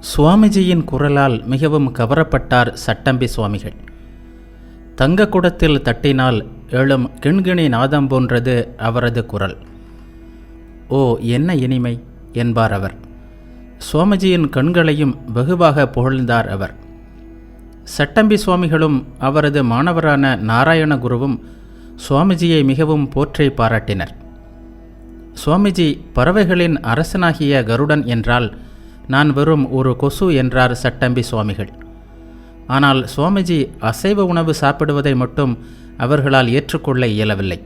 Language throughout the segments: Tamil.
சுவாமிஜியின் குரலால் மிகவும் கவரப்பட்டார் சட்டம்பி சுவாமிகள். தங்க குடத்தில் தட்டினால் எழும் கிண்கிணி நாதம் போன்றது அவரது குரல். ஓ, என்ன இனிமை என்பார் அவர். சுவாமிஜியின் கண்களையும் வெகுவாக புகழ்ந்தார் அவர். சட்டம்பி சுவாமிகளும் அவரது மாணவரான நாராயண குருவும் சுவாமிஜியை மிகவும் போற்றி பாராட்டினர். சுவாமிஜி பறவைகளின் அரசனாகிய கருடன் என்றால் நான் வெறும் ஒரு கொசு என்றார் சட்டம்பி சுவாமிகள். ஆனால் சுவாமிஜி அசைவ உணவு சாப்பிடுவதை மட்டும் அவர்களால் ஏற்றுக்கொள்ள இயலவில்லை.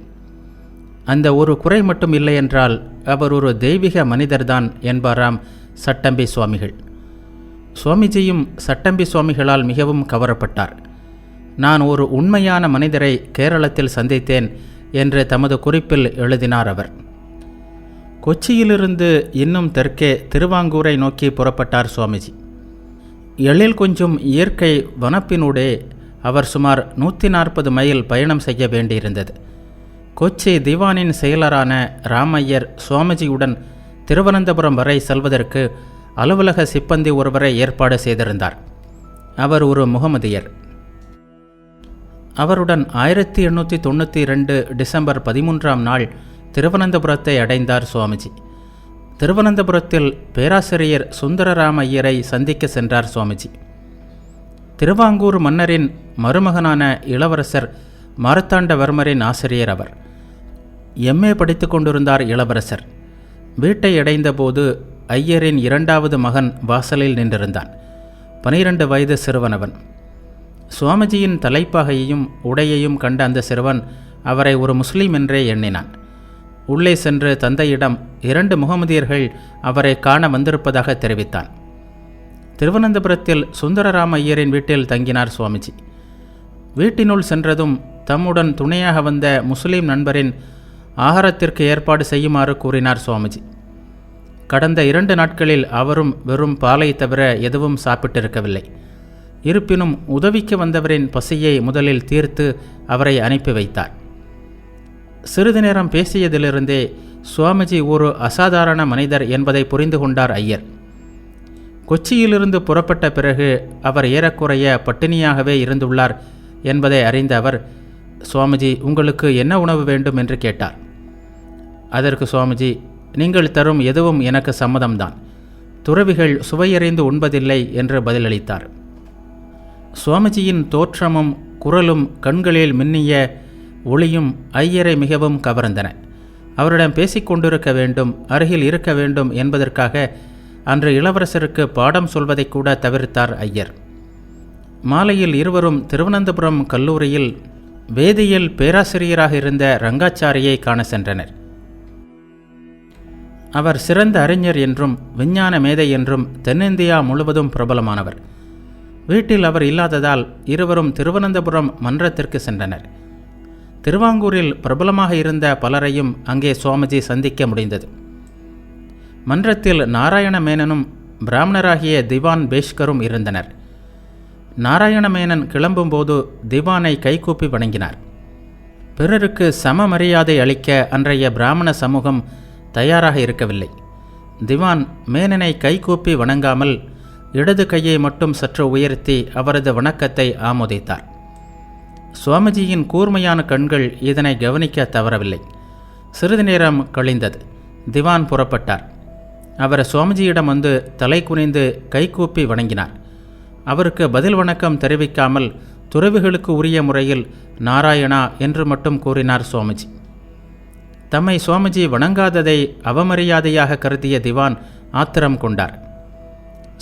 அந்த ஒரு குறை மட்டும் இல்லை என்றால் அவர் ஒரு தெய்வீக மனிதர்தான் என்பாராம் சட்டம்பி சுவாமிகள். சுவாமிஜியும் சட்டம்பி சுவாமிகளால் மிகவும் கவரப்பட்டார். நான் ஒரு உண்மையான மனிதரை கேரளத்தில் சந்தித்தேன் என்று தமது குறிப்பில் எழுதினார் அவர். கொச்சியிலிருந்து இன்னும் தெற்கே திருவாங்கூரை நோக்கி புறப்பட்டார் சுவாமிஜி. எழில் கொஞ்சம் இயற்கை வனப்பினூடே அவர் சுமார் 140 மைல் பயணம் செய்ய வேண்டியிருந்தது. கொச்சி திவானின் செயலரான ராமையர் சுவாமிஜியுடன் திருவனந்தபுரம் வரை செல்வதற்கு அலுவலக சிப்பந்தி ஒருவரை ஏற்பாடு செய்திருந்தார். அவர் ஒரு முகமதியர். அவருடன் 1892 டிசம்பர் 13ஆம் நாள் திருவனந்தபுரத்தை அடைந்தார் சுவாமிஜி. திருவனந்தபுரத்தில் பேராசிரியர் சுந்தரராம ஐயரை சந்திக்க சென்றார் சுவாமிஜி. திருவாங்கூர் மன்னரின் மருமகனான இளவரசர் மார்த்தாண்டவர்மரின் ஆசிரியர் அவர். எம்ஏ படித்து கொண்டிருந்தார் இளவரசர். வீட்டை அடைந்தபோது ஐயரின் 2வது மகன் வாசலில் நின்றிருந்தான். 12 வயது சிறுவனவன். சுவாமிஜியின் தலைப்பாகையையும் உடையையும் கண்ட அந்த சிறுவன் அவரை ஒரு முஸ்லீம் என்றே எண்ணினான். உள்ளே சென்று தந்தையிடம் 2 முகமதியர்கள் அவரை காண வந்திருப்பதாக தெரிவித்தான். திருவனந்தபுரத்தில் சுந்தரராம ஐயரின் வீட்டில் தங்கினார் சுவாமிஜி. வீட்டினுள் சென்றதும் தம்முடன் துணையாக வந்த முஸ்லீம் நண்பரின் ஆகாரத்திற்கு ஏற்பாடு செய்யுமாறு கூறினார் சுவாமிஜி. கடந்த 2 நாட்களில் அவரும் வெறும் பாலை தவிர எதுவும் சாப்பிட்டிருக்கவில்லை. இருப்பினும் உதவிக்கு வந்தவரின் பசியை முதலில் தீர்த்து அவரை அனுப்பி வைத்தார். சிறிது நேரம் பேசியதிலிருந்தே சுவாமிஜி ஒரு அசாதாரண மனிதர் என்பதை புரிந்து கொண்டார் ஐயர். கொச்சியிலிருந்து புறப்பட்ட பிறகு அவர் ஏறக்குறைய பட்டினியாகவே இருந்துள்ளார் என்பதை அறிந்த அவர், சுவாமிஜி, உங்களுக்கு என்ன உணவு வேண்டும் என்று கேட்டார். அதற்கு சுவாமிஜி, நீங்கள் தரும் எதுவும் எனக்கு சம்மதம்தான். துறவிகள் சுவையறிந்து உண்பதில்லை என்று பதிலளித்தார். சுவாமிஜியின் தோற்றமும் குரலும் கண்களில் மின்னிய ஒளியும் ஐயரை மிகவும் கவர்ந்தன. அவரிடம் பேசிக்கொண்டிருக்க வேண்டும், அருகில் இருக்க வேண்டும் என்பதற்காக அன்று இளவரசருக்கு பாடம் சொல்வதை கூட தவிர்த்தார் ஐயர். மாலையில் இருவரும் திருவனந்தபுரம் கல்லூரியில் வேதியியல் பேராசிரியராக இருந்த ரங்காச்சாரியை காண சென்றனர். அவர் சிறந்த அறிஞர் என்றும் விஞ்ஞான மேதை என்றும் தென்னிந்தியா முழுவதும் பிரபலமானவர். வீட்டில் அவர் இல்லாததால் இருவரும் திருவனந்தபுரம் மன்றத்திற்கு சென்றனர். திருவாங்கூரில் பிரபலமாக இருந்த பலரையும் அங்கே சுவாமிஜி சந்திக்க முடிந்தது. மன்றத்தில் நாராயண மேனனும் பிராமணராகிய திவான் பேஷ்கரும் இருந்தனர். நாராயண மேனன் கிளம்பும்போது திவானை கைகூப்பி வணங்கினார். பிறருக்கு சம மரியாதை அளிக்க அன்றைய பிராமண சமூகம் தயாராக இருக்கவில்லை. திவான் மேனனை கைகூப்பி வணங்காமல் இடது கையை மட்டும் சற்று உயர்த்தி அவரது வணக்கத்தை ஆமோதித்தார். சுவாமிஜியின் கூர்மையான கண்கள் இதனை கவனிக்க தவறவில்லை. சிறிது நேரம் கழிந்தது. திவான் புறப்பட்டார். அவர் சுவாமிஜியிடம் வந்து தலை குனிந்து கைகூப்பி வணங்கினார். அவருக்கு பதில் வணக்கம் தெரிவிக்காமல் துறவிகளுக்கு உரிய முறையில் நாராயணா என்று மட்டும் கூறினார் சுவாமிஜி. தம்மை சுவாமிஜி வணங்காததை அவமரியாதையாக கருதிய திவான் ஆத்திரம் கொண்டார்.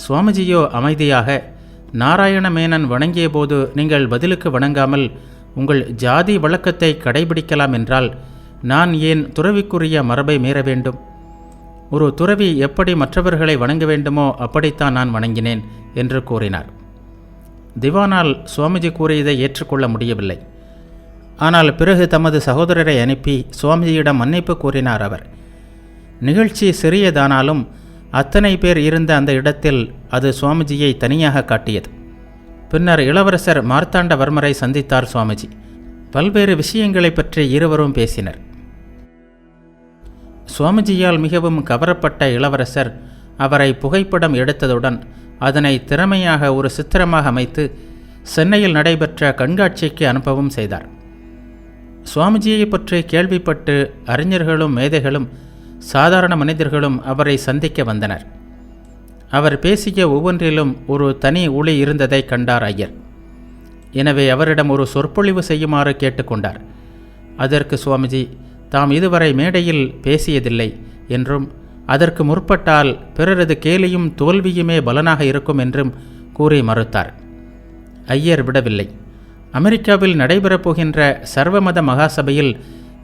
சுவாமிஜியோ அமைதியாக, நாராயண மேனன் வணங்கிய போது நீங்கள் பதிலுக்கு வணங்காமல் உங்கள் ஜாதி வழக்கத்தை கடைபிடிக்கலாம் என்றால் நான் ஏன் துறவிக்குரிய மரபை மீற வேண்டும்? ஒரு துறவி எப்படி மற்றவர்களை வணங்க வேண்டுமோ அப்படித்தான் நான் வணங்கினேன் என்று கூறினார். திவானால் சுவாமிஜி கூறியதை ஏற்றுக்கொள்ள முடியவில்லை. ஆனால் பிறகு தமது சகோதரரை அனுப்பி சுவாமிஜியிடம் மன்னிப்பு கூறினார் அவர். நிகழ்ச்சி சிறியதானாலும் அத்தனை பேர் இருந்த அந்த இடத்தில் அது சுவாமிஜியை தனியாக காட்டியது. பின்னர் இளவரசர் மார்த்தாண்டவர்மரை சந்தித்தார் சுவாமிஜி. பல்வேறு விஷயங்களை பற்றி இருவரும் பேசினர். சுவாமிஜியால் மிகவும் கவரப்பட்ட இளவரசர் அவரை புகைப்படம் எடுத்ததுடன் அதனை திறமையாக ஒரு சித்திரமாக அமைத்து சென்னையில் நடைபெற்ற கண்காட்சிக்கு அனுப்பவும் செய்தார். சுவாமிஜியை பற்றி கேள்விப்பட்டு அறிஞர்களும் மேதைகளும் சாதாரண மனிதர்களும் அவரை சந்திக்க வந்தனர். அவர் பேசிய ஒவ்வொன்றிலும் ஒரு தனி ஒளி இருந்ததை கண்டார் ஐயர். எனவே அவரிடம் ஒரு சொற்பொழிவு செய்யுமாறு கேட்டுக்கொண்டார். அதற்கு சுவாமிஜி தாம் இதுவரை மேடையில் பேசியதில்லை என்றும் அதற்கு முற்பட்டால் பிறரது கேலியும் தோல்வியுமே பலனாக இருக்கும் என்றும் கூறி மறுத்தார். ஐயர் விடவில்லை. அமெரிக்காவில் நடைபெறப் போகின்ற சர்வமத மகாசபையில்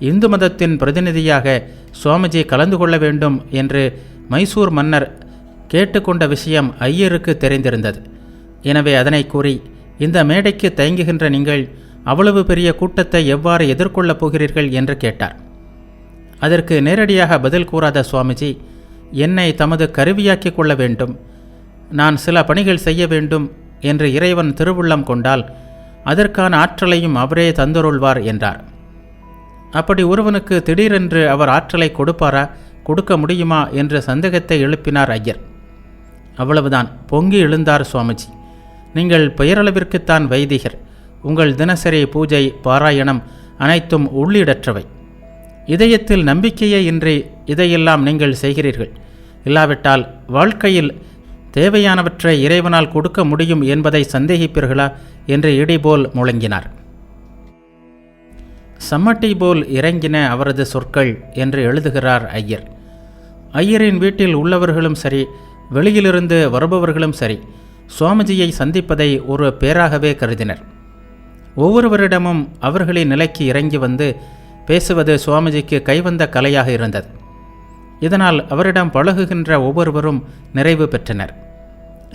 இந்து மதத்தின் பிரதிநிதியாக சுவாமிஜி கலந்து கொள்ள வேண்டும் என்று மைசூர் மன்னர் கேட்டுக்கொண்ட விஷயம் ஐயருக்கு தெரிந்திருந்தது. எனவே அதனை கூறி, இந்த மேடைக்கு தயங்குகின்ற நீங்கள் அவ்வளவு பெரிய கூட்டத்தை எவ்வாறு எதிர்கொள்ளப் போகிறீர்கள் என்று கேட்டார். அதற்கு நேரடியாக பதில் கூறாத சுவாமிஜி, என்னை தமது கருவியாக்கிக் கொள்ள வேண்டும், நான் சில பணிகள் செய்ய வேண்டும் என்று இறைவன் திருவுள்ளம் கொண்டால் அதற்கான ஆற்றலையும் அவரே தந்தருள்வார் என்றார். அப்படி ஒருவனுக்கு திடீரென்று அவர் ஆற்றலை கொடுப்பாரா, கொடுக்க முடியுமா என்ற சந்தேகத்தை எழுப்பினார் ஐயர். அவ்வளவுதான், பொங்கி எழுந்தார் சுவாமிஜி. நீங்கள் பெயரளவிற்குத்தான் வைதிகர். உங்கள் தினசரி பூஜை பாராயணம் அனைத்தும் உள்ளீடற்றவை. இதயத்தில் நம்பிக்கையே இன்றி இதையெல்லாம் நீங்கள் செய்கிறீர்கள். இல்லாவிட்டால் வாழ்க்கையில் தேவையானவற்றை இறைவனால் கொடுக்க முடியும் என்பதை சந்தேகிப்பீர்களா என்று இடிபோல் முழங்கினார். சம்மட்டி போல் இறங்கின அவரது சொற்கள் என்று எழுதுகிறார் ஐயர். ஐயரின் வீட்டில் உள்ளவர்களும் சரி, வெளியிலிருந்து வருபவர்களும் சரி, சுவாமிஜியை சந்திப்பதை ஒரு பேராகவே கருதினர். ஒவ்வொருவரிடமும் அவர்களின் நிலைக்கு இறங்கி வந்து பேசுவது சுவாமிஜிக்கு கைவந்த கலையாக இருந்தது. இதனால் அவரிடம் பழகுகின்ற ஒவ்வொருவரும் நிறைவு பெற்றனர்.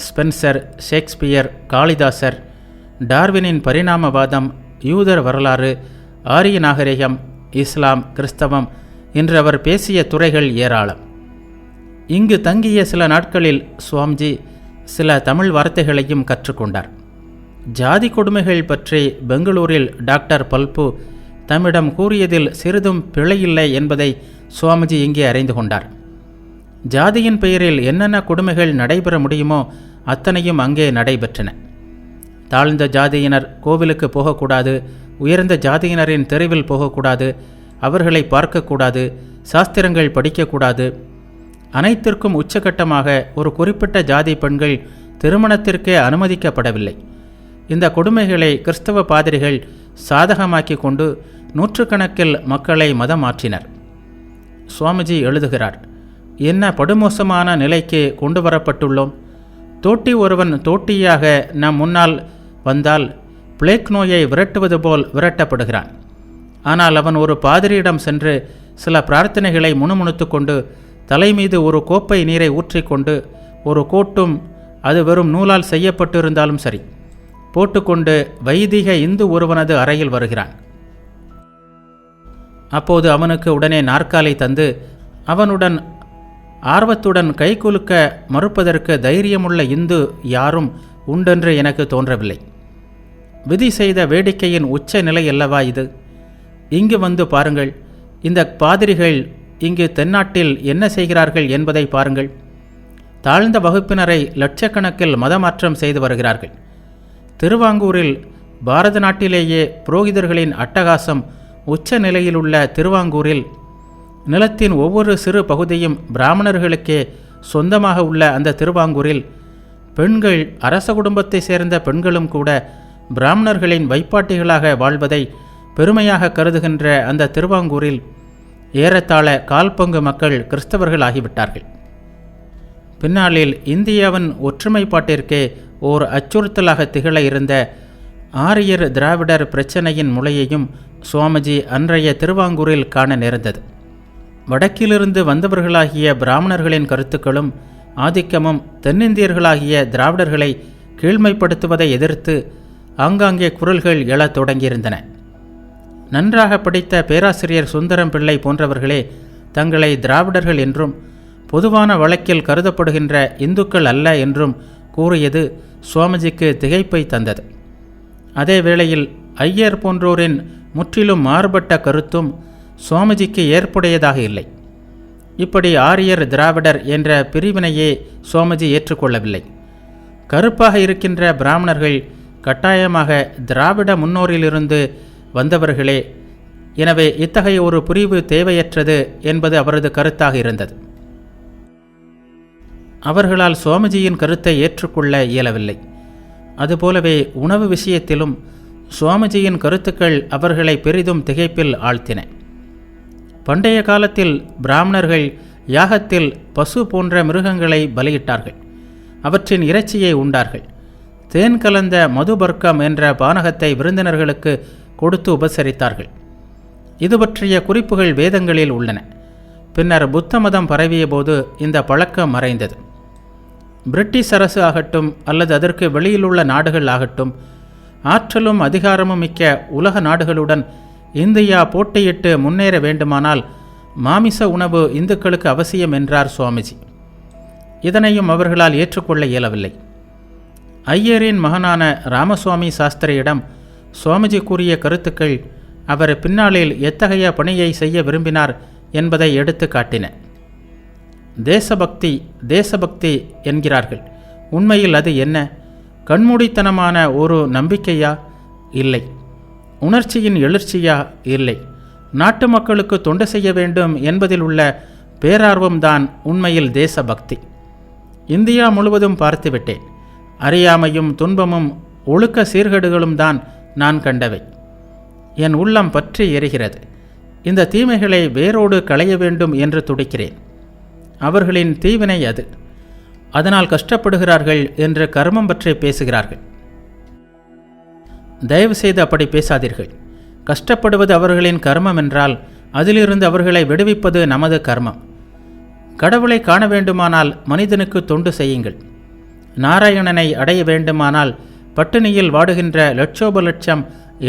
ஸ்பென்சர், ஷேக்ஸ்பியர், காளிதாசர், டார்வினின் பரிணாமவாதம், யூதர் வரலாறு, ஆரிய நாகரிகம், இஸ்லாம், கிறிஸ்தவம் என்று அவர் பேசிய துறைகள் ஏராளம். இங்கு தங்கிய சில நாட்களில் சுவாமிஜி சில தமிழ் வார்த்தைகளையும் கற்றுக்கொண்டார். ஜாதி கொடுமைகள் பற்றி பெங்களூரில் டாக்டர் பல்பு தம்மிடம் கூறியதில் சிறிதும் பிழையில்லை என்பதை சுவாமிஜி இங்கே அறிந்து கொண்டார். ஜாதியின் பெயரில் என்னென்ன கொடுமைகள் நடைபெற முடியுமோ அத்தனையும் அங்கே நடைபெற்றன. தாழ்ந்த ஜாதியினர் கோவிலுக்கு போகக்கூடாது, உயர்ந்த ஜாதியினரின் தெருவில் போகக்கூடாது, அவர்களை பார்க்கக்கூடாது, சாஸ்திரங்கள் படிக்கக்கூடாது. அனைத்திற்கும் உச்சகட்டமாக ஒரு குறிப்பிட்ட ஜாதி பெண்கள் திருமணத்திற்கே அனுமதிக்கப்படவில்லை. இந்த கொடுமைகளை கிறிஸ்தவ பாதிரிகள் சாதகமாக்கி கொண்டு நூற்றுக்கணக்கில் மக்களை மதம் மாற்றினர். சுவாமிஜி எழுதுகிறார், என்ன படுமோசமான நிலைக்கு கொண்டு வரப்பட்டுள்ளோம். தோட்டி ஒருவன் தோட்டியாக நம் முன்னால் வந்தால் பிளேக் நோயை விரட்டுவது போல் விரட்டப்படுகிறான். ஆனால் அவன் ஒரு பாதிரியிடம் சென்று சில பிரார்த்தனைகளை முணுமுணுத்து கொண்டு தலைமீது ஒரு கோப்பை நீரை ஊற்றிக்கொண்டு ஒரு கோட்டும் அது வெறும் நூலால் செய்யப்பட்டிருந்தாலும் சரி போட்டுக்கொண்டு வைதிக இந்து ஒருவனது அறையில் வருகிறான். அப்போது அவனுக்கு உடனே நாற்காலி தந்து அவனுடன் ஆர்வத்துடன் கைகுலுக்க மறுப்பதற்கு தைரியமுள்ள இந்து யாரும் உண்டென்று எனக்கு தோன்றவில்லை. விதி செய்த வேடிக்கையின் உச்ச நிலை அல்லவா இது? இங்கு வந்து பாருங்கள், இந்த பாதிரிகள் இங்கு தென்னாட்டில் என்ன செய்கிறார்கள் என்பதை பாருங்கள். தாழ்ந்த வகுப்பினரை லட்சக்கணக்கில் மதமாற்றம் செய்து வருகிறார்கள். திருவாங்கூரில் பாரத நாட்டிலேயே புரோகிதர்களின் அட்டகாசம் உச்ச நிலையிலுள்ள திருவாங்கூரில் நிலத்தின் ஒவ்வொரு சிறு பகுதியும் பிராமணர்களுக்கே சொந்தமாக உள்ள அந்த திருவாங்கூரில் பெண்கள், அரச குடும்பத்தை சேர்ந்த பெண்களும் கூட பிராமணர்களின் வைப்பாட்டிகளாக வாழ்வதை பெருமையாக கருதுகின்ற அந்த திருவாங்கூரில் ஏறத்தாழ கால்பங்கு மக்கள் கிறிஸ்தவர்கள் ஆகிவிட்டார்கள். பின்னாளில் இந்தியாவின் ஒற்றுமைப்பாட்டிற்கே ஓர் அச்சுறுத்தலாக திகழ இருந்த ஆரியர் திராவிடர் பிரச்சனையின் முளையையும் சுவாமிஜி அன்றைய திருவாங்கூரில் காண நேர்ந்தது. வடக்கிலிருந்து வந்தவர்களாகிய பிராமணர்களின் கருத்துக்களும் ஆதிக்கமும் தென்னிந்தியர்களாகிய திராவிடர்களை கீழ்மைப்படுத்துவதை எதிர்த்து ஆங்காங்கே குரல்கள் எழத் தொடங்கியிருந்தன. நன்றாக படித்த பேராசிரியர் சுந்தரம் பிள்ளை போன்றவர்களே தங்களை திராவிடர்கள் என்றும் பொதுவான வழக்கில் கருதப்படுகின்ற இந்துக்கள் அல்ல என்றும் கூறியது சுவாமிஜிக்கு திகைப்பை தந்தது. அதே வேளையில் ஐயர் போன்றோரின் முற்றிலும் மாறுபட்ட கருத்தும் சுவாமிஜிக்கு ஏற்புடையதாக இல்லை. இப்படி ஆரியர் திராவிடர் என்ற பிரிவினையே சுவாமிஜி ஏற்றுக்கொள்ளவில்லை. கருப்பாக இருக்கின்ற பிராமணர்கள் கட்டாயமாக திராவிட முன்னோரிலிருந்து வந்தவர்களே, எனவே இத்தகைய ஒரு புரிவு தேவையற்றது என்பது அவரது கருத்தாக இருந்தது. அவர்களால் சுவாமிஜியின் கருத்தை ஏற்றுக்கொள்ள இயலவில்லை. அதுபோலவே உணவு விஷயத்திலும் சுவாமிஜியின் கருத்துக்கள் அவர்களை பெரிதும் திகைப்பில் ஆழ்த்தின. பண்டைய காலத்தில் பிராமணர்கள் யாகத்தில் பசு போன்ற மிருகங்களை பலியிட்டார்கள். அவற்றின் இறைச்சியை உண்டார்கள். தேன் கலந்த மதுபர்க்கம் என்ற பானகத்தை விருந்தினர்களுக்கு கொடுத்து உபசரித்தார்கள். இது பற்றிய குறிப்புகள் வேதங்களில் உள்ளன. பின்னர் புத்த மதம் பரவிய போது இந்த பழக்கம் மறைந்தது. பிரிட்டிஷ் அரசு ஆகட்டும் அல்லது அதற்கு வெளியிலுள்ள நாடுகள் ஆகட்டும், ஆற்றலும் அதிகாரமும் மிக்க உலக நாடுகளுடன் இந்தியா போட்டியிட்டு முன்னேற வேண்டுமானால் மாமிச உணவு இந்துக்களுக்கு அவசியம் என்றார் சுவாமிஜி. இதனையும் அவர்களால் ஏற்றுக்கொள்ள இயலவில்லை. ஐயரின் மகனான ராமசுவாமி சாஸ்திரியிடம் சுவாமிஜி கூறிய கருத்துக்கள் அவர் பின்னாளில் எத்தகைய பணியை செய்ய விரும்பினார் என்பதை எடுத்து காட்டின. தேசபக்தி தேசபக்தி என்கிறார்கள். உண்மையில் அது என்ன? கண்மூடித்தனமான ஒரு நம்பிக்கையா? இல்லை. உணர்ச்சியின் எழுச்சியா? இல்லை. நாட்டு மக்களுக்கு தொண்டு செய்ய வேண்டும் என்பதில் உள்ள பேரார்வம்தான் உண்மையில் தேசபக்தி. இந்தியா முழுவதும் பார்த்துவிட்டேன். அறியாமையும் துன்பமும் ஒழுக்க சீர்கேடுகளும் தான் நான் கண்டவை. என் உள்ளம் பற்றி எரிகிறது. இந்த தீமைகளை வேரோடு களைய வேண்டும் என்று துடிக்கிறேன். அவர்களின் தீவினை அது. அதனால் கஷ்டப்படுகிறார்கள் என்று கர்மம் பற்றி பேசுகிறார்கள். தயவு செய்து அப்படி பேசாதீர்கள். கஷ்டப்படுவது அவர்களின் கர்மம் என்றால் அதிலிருந்து அவர்களை விடுவிப்பது நமது கர்மம். கடவுளை காண வேண்டுமானால் மனிதனுக்கு தொண்டு செய்யுங்கள். நாராயணனை அடைய வேண்டுமானால் பட்டினியில் வாடுகின்ற லட்சோப லட்சம்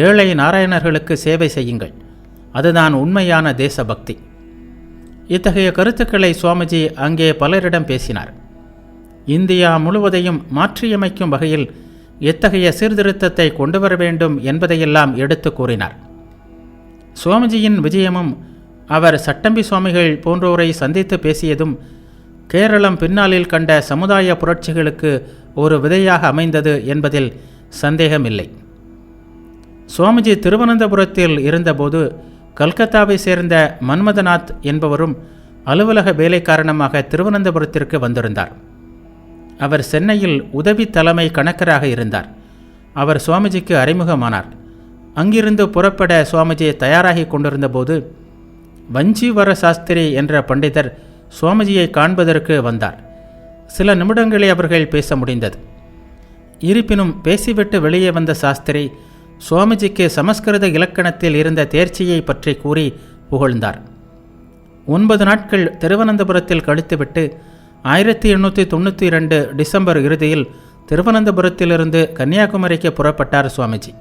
ஏழை நாராயணர்களுக்கு சேவை செய்யுங்கள். அதுதான் உண்மையான தேசபக்தி. இத்தகைய கருத்துக்களை சுவாமிஜி அங்கே பலரிடம் பேசினார். இந்தியா முழுவதையும் மாற்றியமைக்கும் வகையில் எத்தகைய சீர்திருத்தத்தை கொண்டு வர வேண்டும் என்பதையெல்லாம் எடுத்து கூறினார். சுவாமிஜியின் விஜயமும் அவர் சட்டம்பி சுவாமிகள் போன்றோரை சந்தித்து பேசியதும் கேரளம் பின்னாளில் கண்ட சமுதாய புரட்சிகளுக்கு ஒரு விதையாக அமைந்தது என்பதில் சந்தேகமில்லை. சுவாமிஜி திருவனந்தபுரத்தில் இருந்தபோது கல்கத்தாவை சேர்ந்த மன்மதநாத் என்பவரும் அலுவலக வேலை காரணமாக திருவனந்தபுரத்திற்கு வந்திருந்தார். அவர் சென்னையில் உதவி தலைமை கணக்கராக இருந்தார். அவர் சுவாமிஜிக்கு அறிமுகமானார். அங்கிருந்து புறப்பட சுவாமிஜி தயாராகி கொண்டிருந்த போது வஞ்சிவர சாஸ்திரி என்ற பண்டிதர் சுவாமிஜியை காண்பதற்கு வந்தார். சில நிமிடங்களே அவர்கள் பேச முடிந்தது. இருப்பினும் பேசிவிட்டு வெளியே வந்த சாஸ்திரி சுவாமிஜிக்கு சமஸ்கிருத இலக்கணத்தில் இருந்த தேர்ச்சியை பற்றி கூறி புகழ்ந்தார். 9 நாட்கள் திருவனந்தபுரத்தில் கழித்துவிட்டு 1892 டிசம்பர் இறுதியில் திருவனந்தபுரத்திலிருந்து கன்னியாகுமரிக்கு புறப்பட்டார் சுவாமிஜி.